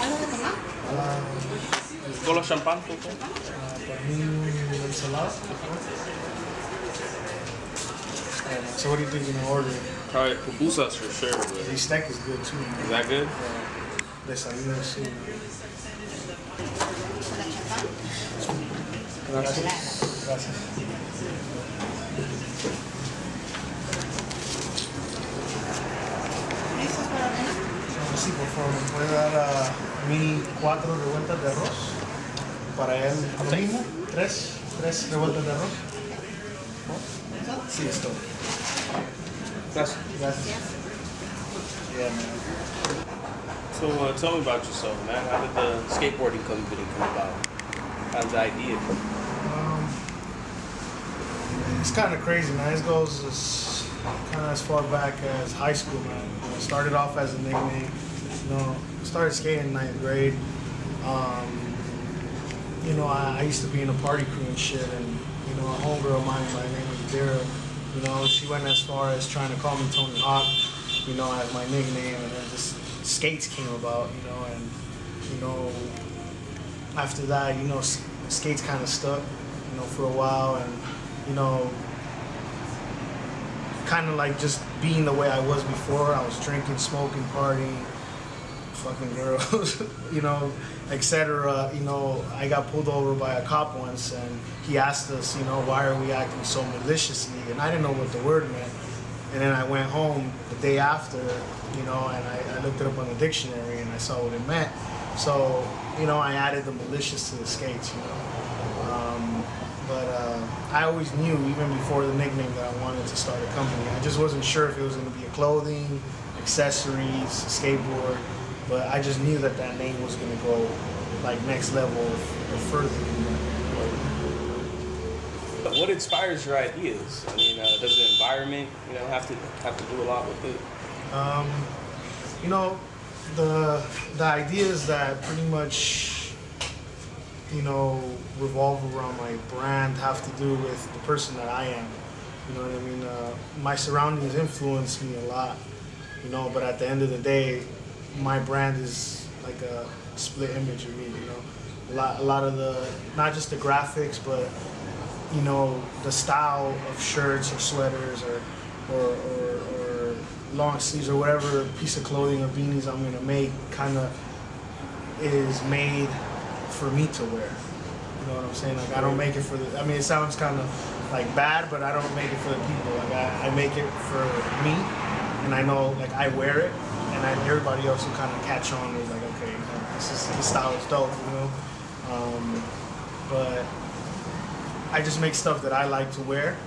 ¿Algo de tomar? ¿Con los champán, por favor? Para mí, una ensalada. So what do you think you're gonna order? Probably pupusas for sure. But The steak is good too. is that good? Desayuno, sí. ¿Con la champán? Gracias. Gracias. ¿Listos para ordenar? Sí, por favor, ¿me puede dar a mí 4 revueltas de arroz? Para él, lo mismo, 3 revueltas de arroz. Sí, es todo. Gracias. Gracias. Yeah, man. So tell me about yourself, man. How did the skateboarding company come about? How's the idea? It's kind of crazy, man. This goes kind of as far back as high school, man. You know, started off as a nickname. You know, started skating in 9th grade. You know, I used to be in a party crew and shit, and you know, a homegirl of mine by the name of Dara, you know, she went as far as trying to call me Tony Hawk, you know, as my nickname, and then just skates came about, you know, and you know, after that, you know, skates kind of stuck, you know, for a while, and you know, kind of like just being the way I was before. I was drinking, smoking, partying, fucking girls, you know, etc. You know, I got pulled over by a cop once, and he asked us, you know, why are we acting so maliciously? And I didn't know what the word meant. And then I went home the day after, you know, and I looked it up on the dictionary, and I saw what it meant. So, you know, I added the malicious to the skates, you know. But I always knew, even before the nickname, that I wanted to start a company. I just wasn't sure if it was going to be a clothing, accessories, skateboard, but I just knew that that name was going to go like next level or further than that. What inspires your ideas? I mean, does the environment, you know, have to do a lot with it? You know, the ideas that pretty much, you know, revolve around my brand have to do with the person that I am. You know what I mean? My surroundings influence me a lot, you know, but at the end of the day, my brand is like a split image of me, you know. A lot of the, not just the graphics, but, you know, the style of shirts or sweaters or long sleeves or whatever piece of clothing or beanies I'm gonna make kind of is made for me to wear. You know what I'm saying? Like, I don't make it for the, I mean, it sounds kind of like bad, but I don't make it for the people. Like, I make it for me, and I know, like, I wear it, and everybody else will kind of catch on and like, okay, you know, this style is dope, you know? But I just make stuff that I like to wear,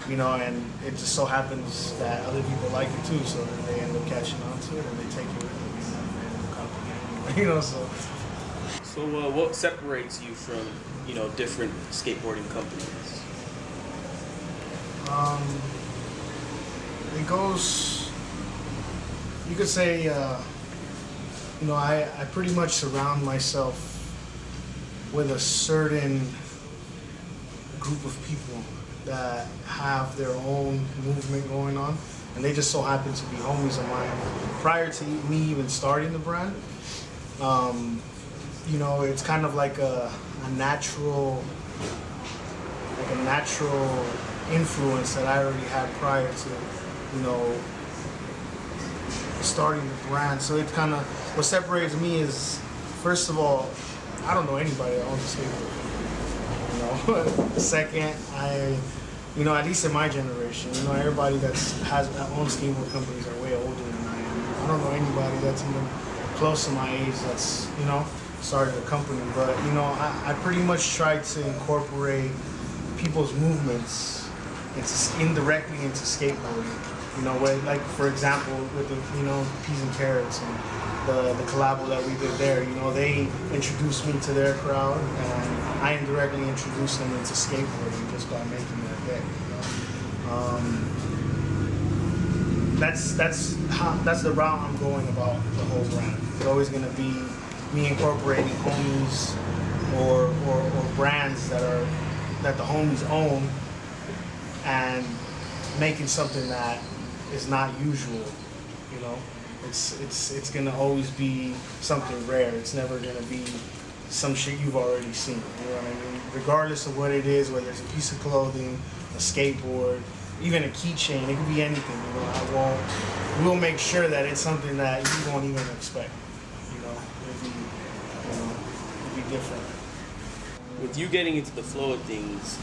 you know, and it just so happens that other people like it too, so then they end up catching on to it, and they take it with them, you know, and they end up copying it, you know, so. So what separates you from, you know, different skateboarding companies? It goes, you could say, you know, I pretty much surround myself with a certain group of people that have their own movement going on, and they just so happen to be homies of mine. Prior to me even starting the brand, you know, it's kind of like a natural influence that I already had prior to, you know, starting the brand. So it kind of, what separates me is, first of all, I don't know anybody that owns a skateboard, you know. Second, you know, at least in my generation, you know, everybody that owns skateboard companies are way older than I am. I don't know anybody that's even close to my age that's, you know, started a company. But, you know, I pretty much try to incorporate people's movements indirectly into skateboarding. You know, like, for example, with the, you know, Peas and Carrots and the collabo that we did there, you know, they introduced me to their crowd, and I indirectly introduced them into skateboarding just by making that day, you know. That's the route I'm going about the whole brand. It's always going to be me incorporating homies or brands that the homies own, and making something that is not usual, you know. it's gonna always be something rare. It's never gonna be some shit you've already seen. You know what I mean? Regardless of what it is, whether it's a piece of clothing, a skateboard, even a keychain, it could be anything. You know, we'll make sure that it's something that you won't even expect. You know, it'll be different. With you getting into the flow of things,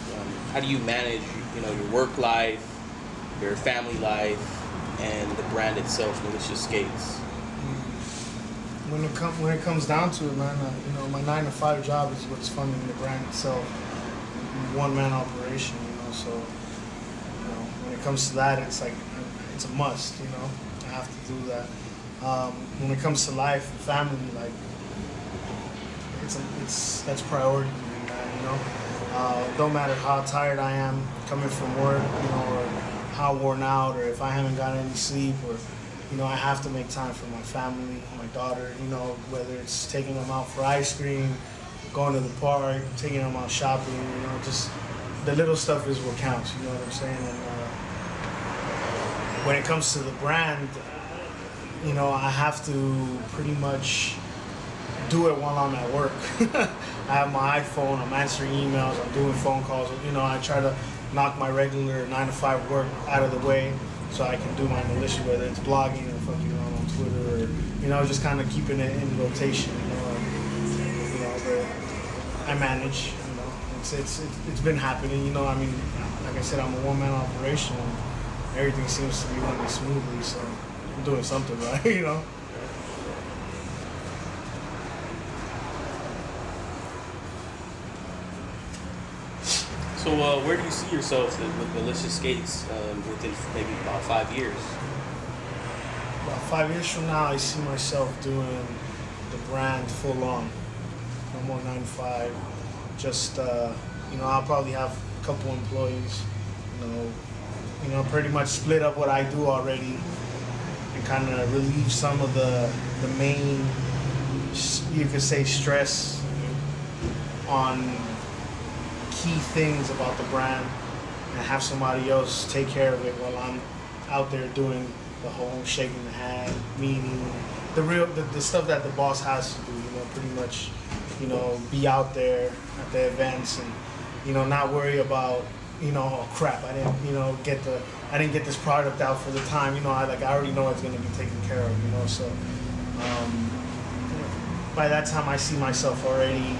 how do you manage, your work life, your family life, and the brand itself, Maliceous Skates? When it comes down to it, man, my 9-to-5 job is what's funding the brand itself. One-man operation, So, when it comes to that, it's like it's a must. I have to do that. When it comes to life and family, like that's priority to me, man. Don't matter how tired I am coming from work, or how worn out, or if I haven't gotten any sleep, or I have to make time for my family, my daughter, whether it's taking them out for ice cream, going to the park, taking them out shopping, just the little stuff is what counts, you know what I'm saying? And when it comes to the brand, I have to pretty much do it while I'm at work. I have my iPhone, I'm answering emails, I'm doing phone calls, I try to knock my regular 9-to-5 work out of the way so I can do my militia, whether it's blogging or fucking around on Twitter or, just kind of keeping it in rotation, but I manage, it's been happening, like I said, I'm a one-man operation and everything seems to be running smoothly, so I'm doing something right, So where do you see yourself with Maliceous Skates within maybe about 5 years? About 5 years from now, I see myself doing the brand full on. No more 9-to-5. Just, I'll probably have a couple employees, pretty much split up what I do already and kind of relieve some of the main, you could say, stress on key things about the brand and have somebody else take care of it while I'm out there doing the whole shaking the hand, meeting, the stuff that the boss has to do, pretty much, be out there at the events and, not worry about, oh crap, I didn't get this product out for the time, I already know it's gonna be taken care of, so by that time I see myself already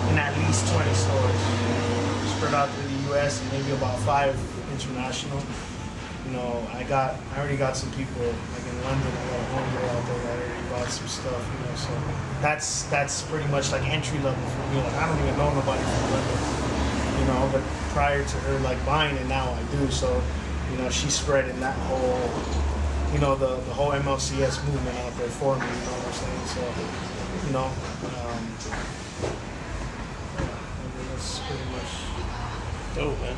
in at least 20 stores, spread out through the U.S. and maybe about 5 international. I already got some people, like in London, I got a homegirl out there that already bought some stuff, so that's pretty much like entry level for me. Like I don't even know nobody from London, but prior to her like buying it, now I do. So, she's spreading that whole, the whole MLCS movement out there for me, what I'm saying? So, that's pretty much dope, man.